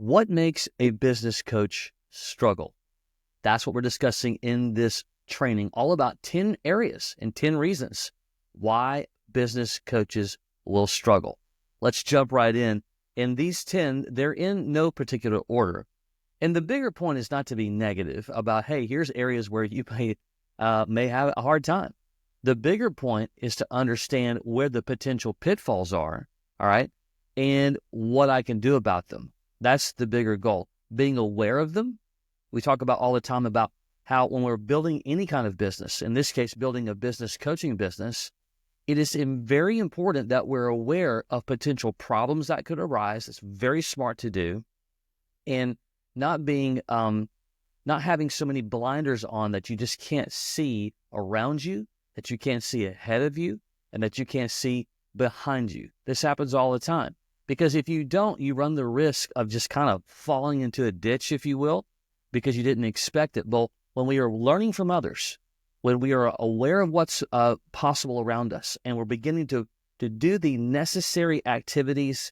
What makes a business coach struggle? That's what we're discussing in this training, all about 10 areas and 10 reasons why business coaches will struggle. Let's jump right in. In these 10, they're in no particular order. And the bigger point is not to be negative about, hey, here's areas where you may have a hard time. The bigger point is to understand where the potential pitfalls are, all right, and what I can do about them. That's the bigger goal. Being aware of them. We talk about all the time about how when we're building any kind of business, in this case, building a business coaching business, it is very important that we're aware of potential problems that could arise. It's very smart to do. And not having so many blinders on that you just can't see around you, that you can't see ahead of you, and that you can't see behind you. This happens all the time. Because if you don't, you run the risk of just kind of falling into a ditch, if you will, because you didn't expect it. But when we are learning from others, when we are aware of what's possible around us, and we're beginning to do the necessary activities,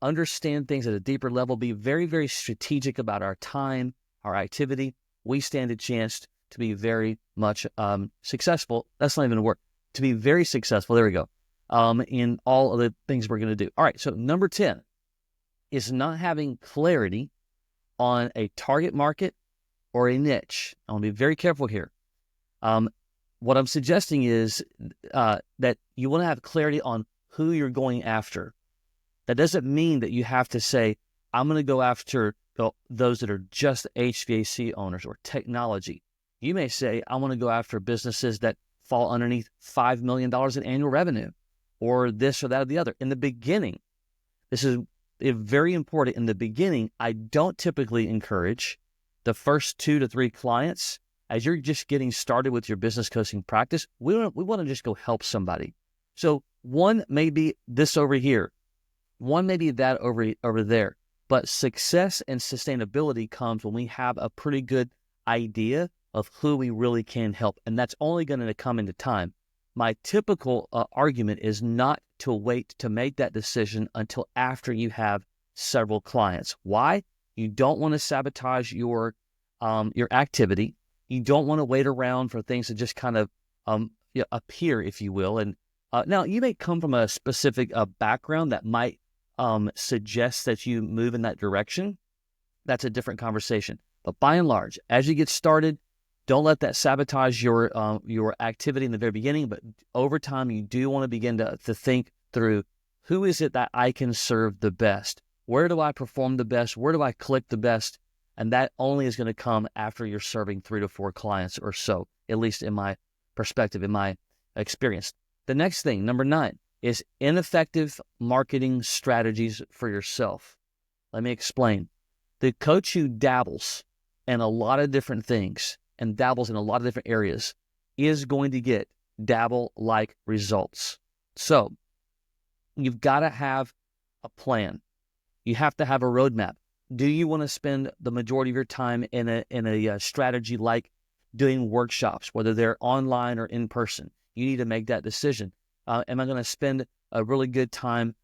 understand things at a deeper level, be very, very strategic about our time, our activity, we stand a chance to be very much successful. That's not even a word. To be very successful, there we go, in all of the things we're going to do. All right, so number 10 is not having clarity on a target market or a niche. I want to be very careful here. What I'm suggesting is that you want to have clarity on who you're going after. That doesn't mean that you have to say, I'm going to go after those that are just HVAC owners or technology. You may say, I want to go after businesses that fall underneath $5 million in annual revenue, or this or that or the other. In the beginning, this is very important. In the beginning, I don't typically encourage the first 2 to 3 clients. As you're just getting started with your business coaching practice, we want to just go help somebody. So one may be this over here, one may be that over there. But success and sustainability comes when we have a pretty good idea of who we really can help. And that's only going to come into time. My typical argument is not to wait to make that decision until after you have several clients. Why? You don't want to sabotage your activity. You don't want to wait around for things to just kind of appear, if you will. And now you may come from a specific background that might suggest that you move in that direction. That's a different conversation. But by and large, as you get started, don't let that sabotage your activity in the very beginning. But over time, you do want to begin to think through, who is it that I can serve the best? Where do I perform the best? Where do I click the best? And that only is going to come after you're serving 3 to 4 clients or so, at least in my perspective, in my experience. The next thing, number 9, is ineffective marketing strategies for yourself. Let me explain. The coach who dabbles in a lot of different things and dabbles in a lot of different areas is going to get dabble-like results. So you've got to have a plan. You have to have a roadmap. Do you want to spend the majority of your time in a strategy like doing workshops, whether they're online or in person? You need to make that decision. Am I going to spend a really good time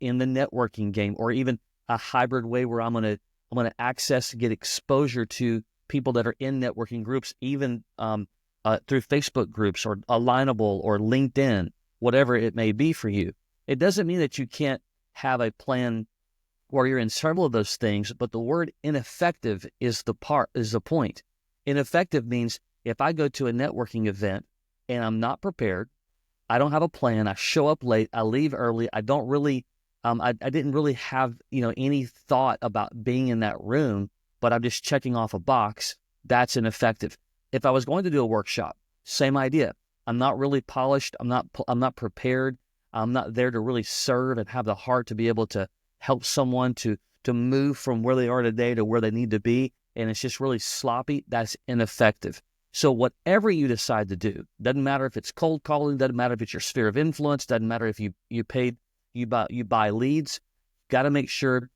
in the networking game, or even a hybrid way where I'm going to access, get exposure to people that are in networking groups, even through Facebook groups or Alignable or LinkedIn, whatever it may be for you. It doesn't mean that you can't have a plan where you're in several of those things, but the word ineffective is the point. Ineffective means if I go to a networking event and I'm not prepared, I don't have a plan, I show up late, I leave early, I don't really, I didn't really have, any thought about being in that room, but I'm just checking off a box, that's ineffective. If I was going to do a workshop, same idea. I'm not really polished, I'm not prepared, I'm not there to really serve and have the heart to be able to help someone to move from where they are today to where they need to be, and it's just really sloppy, that's ineffective. So whatever you decide to do, doesn't matter if it's cold calling, doesn't matter if it's your sphere of influence, doesn't matter if you buy leads, got to make sure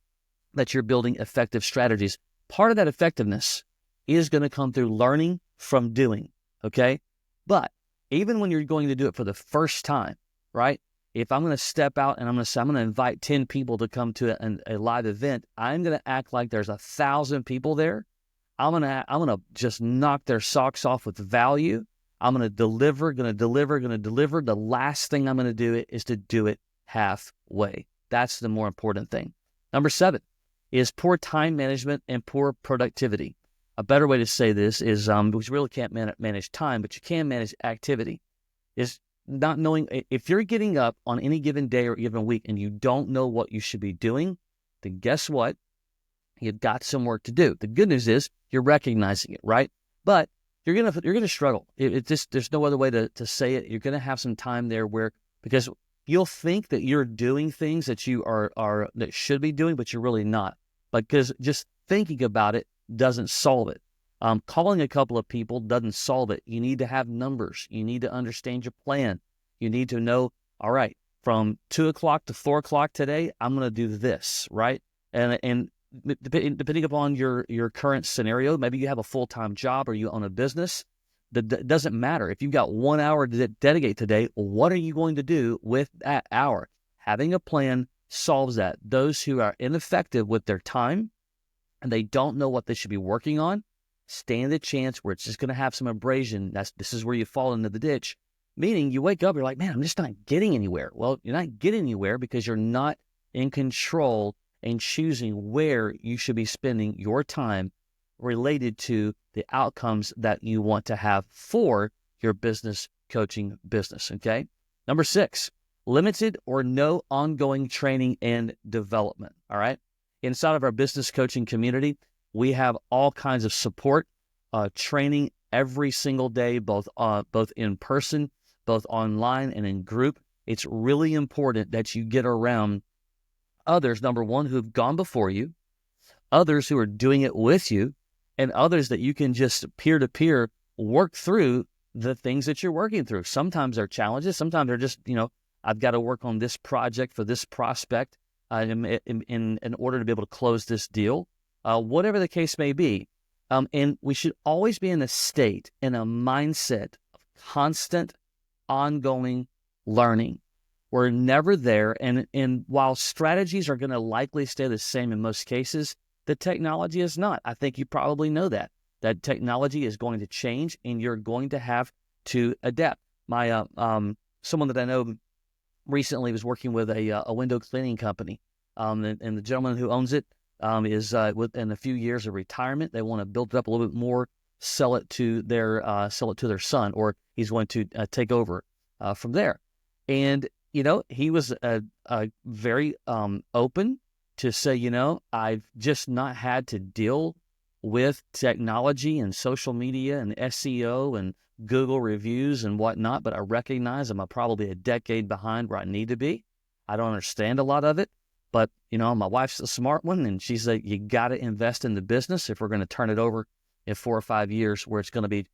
that you're building effective strategies. Part of that effectiveness is going to come through learning from doing, okay? But even when you're going to do it for the first time, right? If I'm going to step out and I'm going to say, I'm going to invite 10 people to come to a live event, I'm going to act like there's 1,000 people there. I'm going to just knock their socks off with value. I'm going to deliver. The last thing I'm going to do is to do it halfway. That's the more important thing. Number 7 is poor time management and poor productivity. A better way to say this is, because you really can't manage time, but you can manage activity, is not knowing. If you're getting up on any given day or given week and you don't know what you should be doing, then guess what? You've got some work to do. The good news is you're recognizing it, right? But you're gonna struggle. There's no other way to say it. You're gonna have some time there because you'll think that you're doing things that you are that should be doing, but you're really not. Because just thinking about it doesn't solve it. Calling a couple of people doesn't solve it. You need to have numbers. You need to understand your plan. You need to know, all right, from 2 o'clock to 4 o'clock today, I'm going to do this, right? And depending upon your current scenario, maybe you have a full-time job or you own a business. That doesn't matter. If you've got 1 hour to dedicate today, what are you going to do with that hour? Having a plan solves that. Those who are ineffective with their time and they don't know what they should be working on, stand a chance where it's just going to have some abrasion. This is where you fall into the ditch, meaning you wake up, you're like, man, I'm just not getting anywhere. Well, you're not getting anywhere because you're not in control and choosing where you should be spending your time related to the outcomes that you want to have for your business coaching business, okay? Number 6, limited or no ongoing training and development, all right? Inside of our business coaching community, we have all kinds of support, training every single day, both in person, both online and in group. It's really important that you get around others, number one, who've gone before you, others who are doing it with you, and others that you can just peer-to-peer work through the things that you're working through. Sometimes they're challenges. Sometimes they're just, I've got to work on this project for this prospect in order to be able to close this deal. Whatever the case may be. And we should always be in a state, in a mindset of constant, ongoing learning. We're never there. And while strategies are going to likely stay the same in most cases, the technology is not. I think you probably know that technology is going to change and you're going to have to adapt. My someone that I know recently was working with a window cleaning company, and the gentleman who owns it is within a few years of retirement. They want to build it up a little bit more, sell it to their son, or he's going to take over from there. And he was very open to say, I've just not had to deal with technology and social media and SEO and Google reviews and whatnot, but I recognize I'm probably a decade behind where I need to be. I don't understand a lot of it, but my wife's a smart one, and she's like, you got to invest in the business if we're going to turn it over in 4 or 5 years where it's going to be,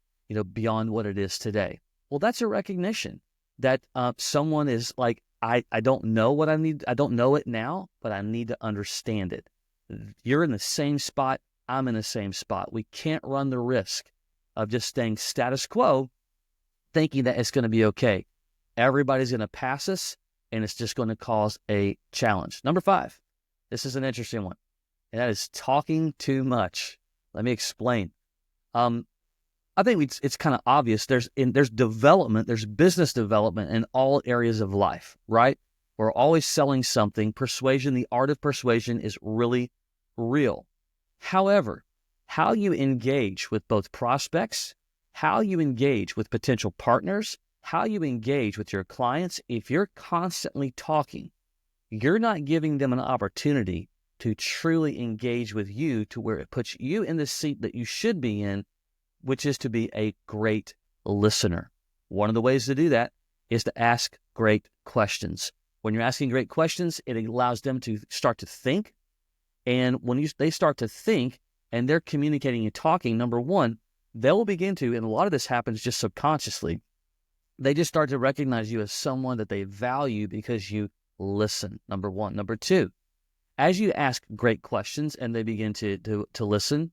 beyond what it is today. Well, that's a recognition that someone is like, I don't know what I need. I don't know it now, but I need to understand it. You're in the same spot. I'm in the same spot. We can't run the risk of just staying status quo, thinking that it's going to be okay. Everybody's going to pass us, and it's just going to cause a challenge. Number 5, this is an interesting one, and that is talking too much. Let me explain. I think it's kind of obvious. There's development, there's business development in all areas of life, right? We're always selling something. Persuasion, the art of persuasion is really real. However, how you engage with both prospects, how you engage with potential partners, how you engage with your clients, if you're constantly talking, you're not giving them an opportunity to truly engage with you to where it puts you in the seat that you should be in, which is to be a great listener. One of the ways to do that is to ask great questions. When you're asking great questions, it allows them to start to think. And when they start to think and they're communicating and talking, number one, they'll begin to, and a lot of this happens just subconsciously, they just start to recognize you as someone that they value because you listen, number one. Number 2, as you ask great questions and they begin to listen,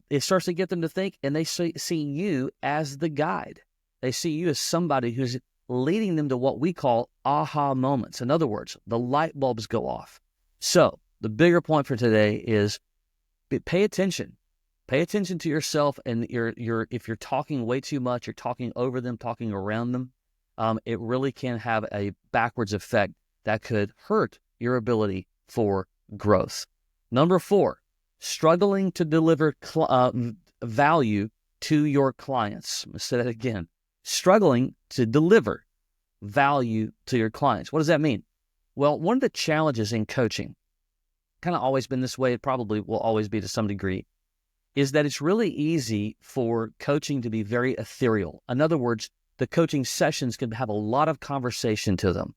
it starts to get them to think, and they see you as the guide. They see you as somebody who's leading them to what we call aha moments. In other words, the light bulbs go off. So the bigger point for today is pay attention. Pay attention to yourself, and if you're talking way too much, you're talking over them, talking around them, it really can have a backwards effect that could hurt your ability for growth. Number 4, struggling to deliver value to your clients. I'm going to say that again. Struggling to deliver value to your clients. What does that mean? Well, one of the challenges in coaching, kind of always been this way, it probably will always be to some degree, is that it's really easy for coaching to be very ethereal. In other words, the coaching sessions can have a lot of conversation to them.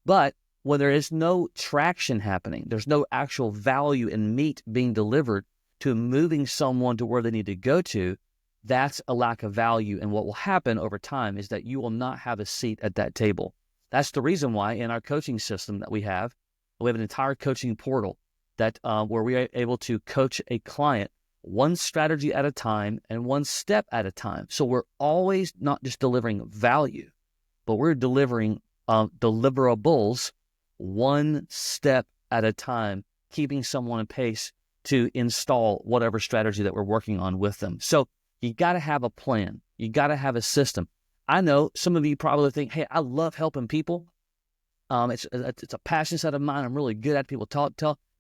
But when there is no traction happening, there's no actual value and meat being delivered to moving someone to where they need to go to, that's a lack of value. And what will happen over time is that you will not have a seat at that table. That's the reason why in our coaching system that we have an entire coaching portal that where we are able to coach a client one strategy at a time and one step at a time. So we're always not just delivering value, but we're delivering deliverables one step at a time, keeping someone in pace to install whatever strategy that we're working on with them. So you got to have a plan. You got to have a system. I know some of you probably think, hey, I love helping people. It's a passion set of mine. I'm really good at people. Tell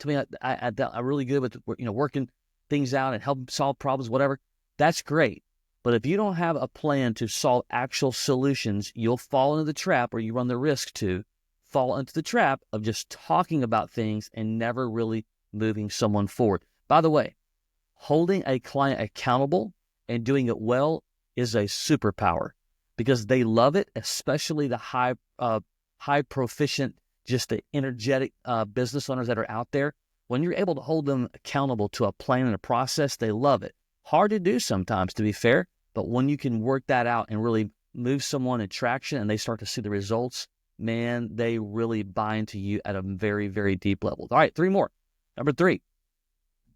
me I'm really good with working things out and help solve problems, whatever. That's great. But if you don't have a plan to solve actual solutions, you'll fall into the trap, or you run the risk to fall into the trap of just talking about things and never really moving someone forward. By the way, holding a client accountable and doing it well is a superpower, because they love it, especially the high proficient, just the energetic business owners that are out there. When you're able to hold them accountable to a plan and a process, they love it. Hard to do sometimes, to be fair, but when you can work that out and really move someone in traction and they start to see the results, man, they really buy into you at a very, very deep level. All right, 3 more. Number 3,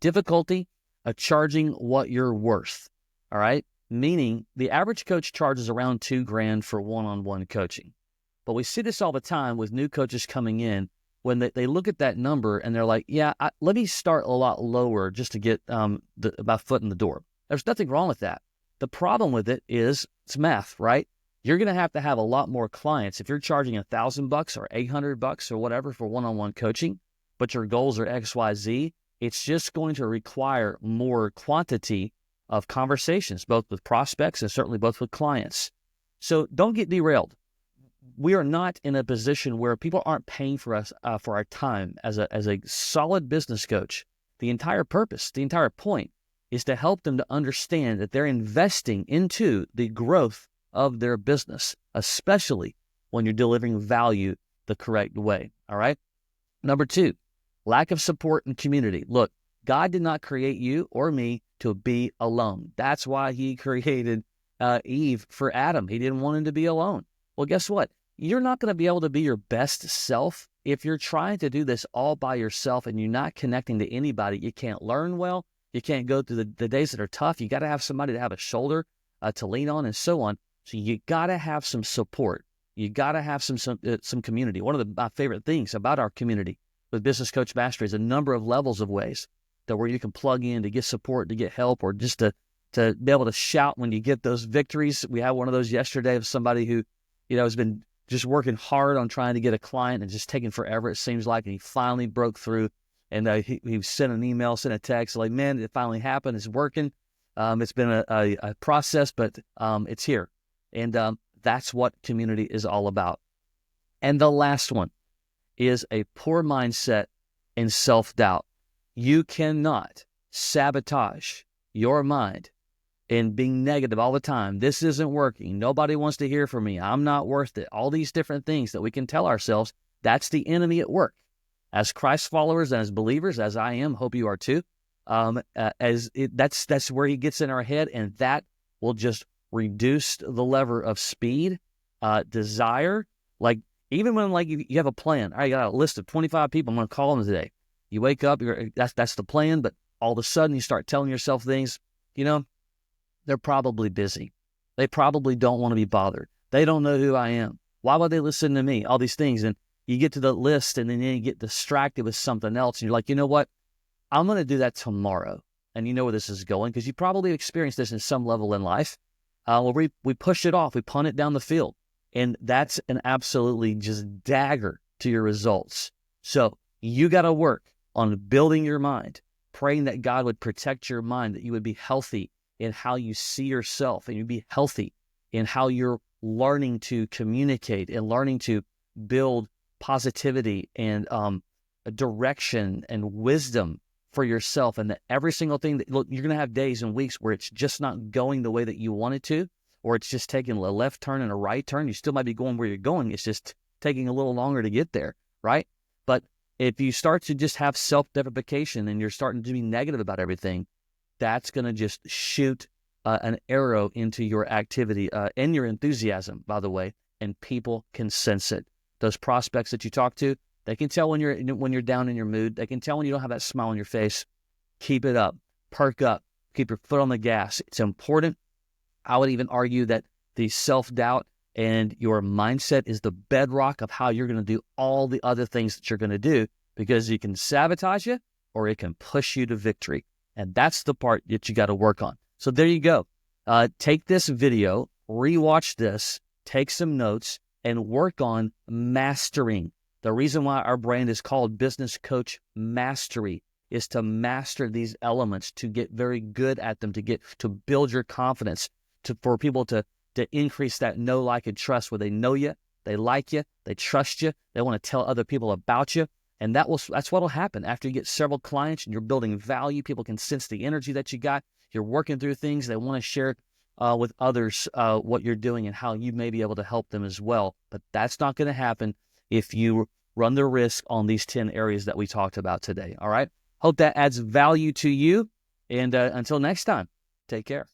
difficulty of charging what you're worth. All right, meaning the average coach charges around $2,000 for one-on-one coaching. But we see this all the time with new coaches coming in, when they look at that number and they're like, yeah, let me start a lot lower just to get my foot in the door. There's nothing wrong with that. The problem with it is it's math, right? You're going to have a lot more clients. If you're charging $1,000 or $800 or whatever for one-on-one coaching, but your goals are X, Y, Z, it's just going to require more quantity of conversations, both with prospects and certainly both with clients. So don't get derailed. We are not in a position where people aren't paying for us for our time as a solid business coach. The entire purpose, the entire point is to help them to understand that they're investing into the growth of their business, especially when you're delivering value the correct way. All right. Number 2, lack of support and community. Look, God did not create you or me to be alone. That's why he created Eve for Adam. He didn't want him to be alone. Well, guess what? You're not going to be able to be your best self if you're trying to do this all by yourself and you're not connecting to anybody. You can't learn well. You can't go through the days that are tough. You got to have somebody to have a shoulder to lean on and so on. So you got to have some support. You got to have some community. One of my favorite things about our community with Business Coach Mastery is a number of levels of ways that where you can plug in to get support, to get help, or just to be able to shout when you get those victories. We had one of those yesterday of somebody who, has been just working hard on trying to get a client and just taking forever, it seems like, and he finally broke through. And he sent an email, sent a text, like, man, it finally happened. It's working. It's been a process, but it's here. And that's what community is all about. And the last one is a poor mindset and self-doubt. You cannot sabotage your mind and being negative all the time. This isn't working. Nobody wants to hear from me. I'm not worth it. All these different things that we can tell ourselves, that's the enemy at work. As Christ followers and as believers, as I am, hope you are too, that's where he gets in our head, and that will just reduce the lever of speed, desire. Like even when you have a plan, all right, you got a list of 25 people, I'm going to call them today. You wake up, that's the plan, but all of a sudden you start telling yourself things, they're probably busy. They probably don't want to be bothered. They don't know who I am. Why would they listen to me? All these things. And you get to the list and then you get distracted with something else. And you're like, you know what? I'm going to do that tomorrow. And you know where this is going because you probably experienced this in some level in life where we push it off. We punt it down the field. And that's an absolutely just dagger to your results. So you got to work on building your mind, praying that God would protect your mind, that you would be healthy in how you see yourself, and you'd be healthy in how you're learning to communicate and learning to build positivity and direction and wisdom for yourself. And that every single thing that, look, you're going to have days and weeks where it's just not going the way that you want it to, or it's just taking a left turn and a right turn. You still might be going where you're going. It's just taking a little longer to get there, right? But if you start to just have self-deprecation and you're starting to be negative about everything, that's going to just shoot an arrow into your activity and your enthusiasm, by the way, and people can sense it. Those prospects that you talk to, they can tell when you're down in your mood. They can tell when you don't have that smile on your face. Keep it up. Perk up. Keep your foot on the gas. It's important. I would even argue that the self-doubt and your mindset is the bedrock of how you're going to do all the other things that you're going to do, because it can sabotage you or it can push you to victory. And that's the part that you got to work on. So there you go. Take this video, rewatch this, take some notes, and work on mastering. The reason why our brand is called Business Coach Mastery is to master these elements, to get very good at them, to build your confidence, for people to increase that know, like, and trust, where they know you, they like you, they trust you, they want to tell other people about you. And that's what will happen after you get several clients and you're building value. People can sense the energy that you got. You're working through things. They want to share with others what you're doing and how you may be able to help them as well. But that's not going to happen if you run the risk on these 10 areas that we talked about today. All right. Hope that adds value to you. And until next time, take care.